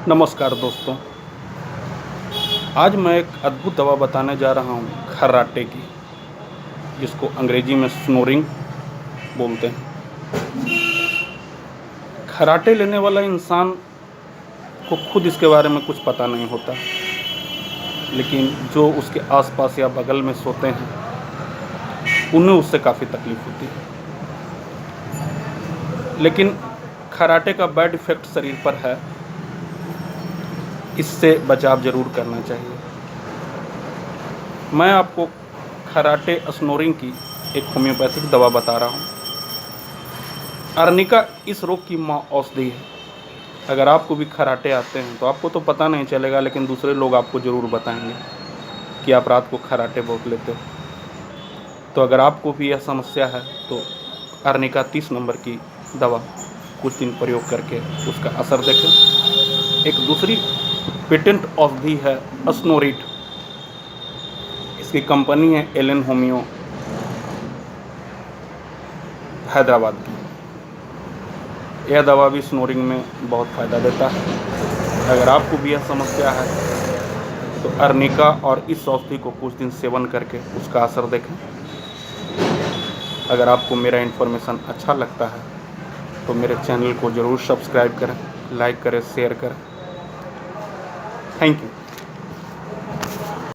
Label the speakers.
Speaker 1: नमस्कार दोस्तों। आज मैं एक अद्भुत दवा बताने जा रहा हूँ खर्राटे की, जिसको अंग्रेजी में स्नोरिंग बोलते हैं। खर्राटे लेने वाला इंसान को खुद इसके बारे में कुछ पता नहीं होता, लेकिन जो उसके आसपास या बगल में सोते हैं उन्हें उससे काफ़ी तकलीफ होती है। लेकिन खर्राटे का बैड इफ़ेक्ट शरीर पर है, इससे बचाव ज़रूर करना चाहिए। मैं आपको खर्राटे स्नोरिंग की एक होम्योपैथिक दवा बता रहा हूँ। अर्निका इस रोग की माँ औषधि है। अगर आपको भी खर्राटे आते हैं तो आपको तो पता नहीं चलेगा, लेकिन दूसरे लोग आपको ज़रूर बताएंगे कि आप रात को खर्राटे बहुत लेते हो। तो अगर आपको भी यह समस्या है तो अर्निका 30 नंबर की दवा कुछ दिन प्रयोग करके उसका असर देखें। एक दूसरी पेटेंट औषधि है स्नोरिट। इसकी कंपनी है एलन होम्यो, हैदराबाद की। यह दवा भी स्नोरिंग में बहुत फ़ायदा देता है। अगर आपको भी यह समस्या है तो अर्निका और इस औषधि को कुछ दिन सेवन करके उसका असर देखें। अगर आपको मेरा इन्फॉर्मेशन अच्छा लगता है तो मेरे चैनल को ज़रूर सब्सक्राइब करें, लाइक करें, शेयर करें। Thank you.